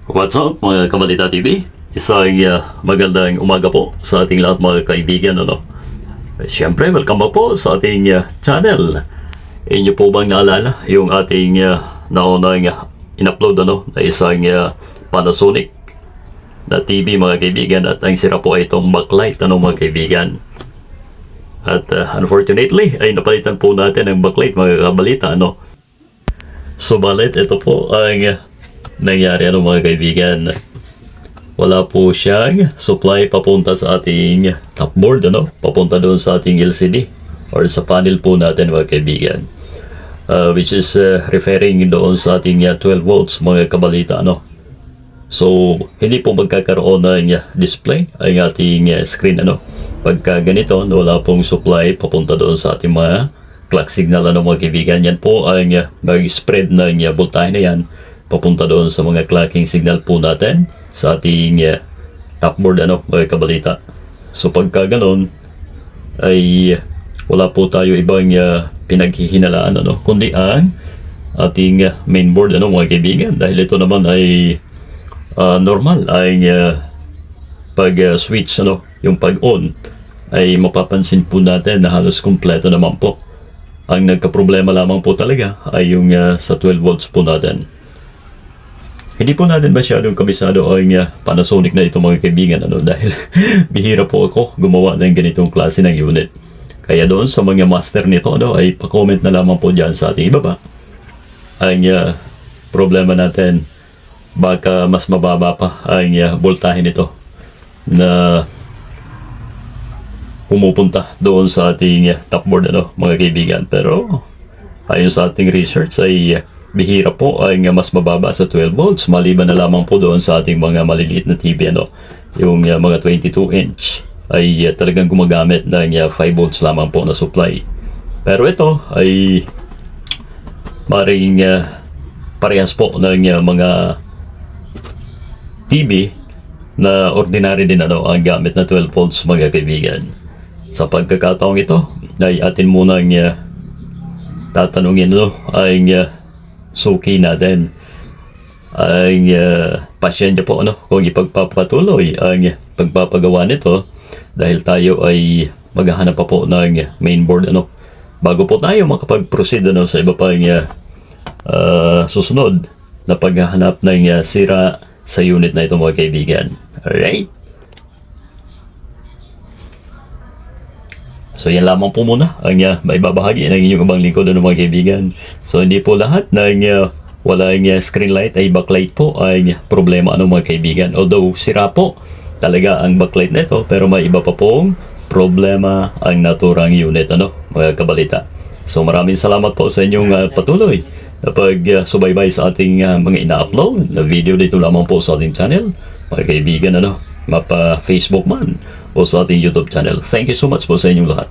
What's up mga Kabalita TV? Isang magandang umaga po sa ating lahat mga kaibigan. Siyempre, welcome back po sa ating channel. Inyo po bang naalala yung ating naunang in-upload na isang Panasonic na TV mga kaibigan, at ang sira po ay itong backlight mga kaibigan. At unfortunately ay napalitan po natin ang backlight mga Kabalita. Subalit ito po ang nangyari mga kaibigan. Wala po siyang supply papunta sa ating top board, papunta doon sa ating LCD or sa panel po natin mga kaibigan, which is referring doon sa ating 12 volts mga Kabalita. So hindi po magkakaroon ng display ang ating screen pagka ganito, wala pong supply papunta doon sa ating mga clock signal mga kaibigan. Yan po ang mag-spread ng voltahe na yan papunta doon sa mga clocking signal po natin sa ating top board mga Kabalita. So pagka ganon ay wala po tayo ibang pinaghihinalaan kundi ang ating mainboard mga kaibigan, dahil ito naman ay normal ang pag switch yung pag on ay mapapansin po natin na halos kompleto naman po. Ang nagka-problema lamang po talaga ay yung sa 12 volts po natin. Hindi po natin masyadong kabisado ang Panasonic na ito mga kaibigan dahil bihira po ako gumawa ng ganitong klase ng unit. Kaya doon sa mga master nito ay pa-comment na lamang po dyan sa ating ibaba ang problema natin. Baka mas mababa pa ang voltahe nito na pumupunta doon sa ating top board mga kaibigan. Pero ayon sa ating research ay bihira po ay mas mababa sa 12 volts, maliban na lamang po doon sa ating mga maliliit na TV yung mga 22 inch ay talagang gumagamit ng 5 volts lamang po na supply. Pero ito ay maring parehas po ng mga TV na ordinary din ang gamit na 12 volts mga kaibigan. Sa pagkakataong ito ay atin munang tatanungin ang suki natin, ang pasyensya po kung ipagpapatuloy ang pagpapagawa nito, dahil tayo ay maghahanap pa po ng mainboard bago po tayo makapag-proceed sa iba pang susunod na paghahanap ng sira sa unit na ito mga kaibigan. Alright? So yan lamang po muna ang maibabahagi ng inyong ibang lingkod mga kaibigan. So hindi po lahat ng walang screen light ay backlight po ay problema mga kaibigan. Although sira po talaga ang backlight nito, pero may iba pa pong problema ang naturang unit mga Kabalita. So maraming salamat po sa inyong patuloy na pagsubaybay sa ating mga ina-upload na video dito lamang po sa ating channel mga kaibigan, mapa Facebook man o sa ating YouTube channel. Thank you so much po sa inyong lahat.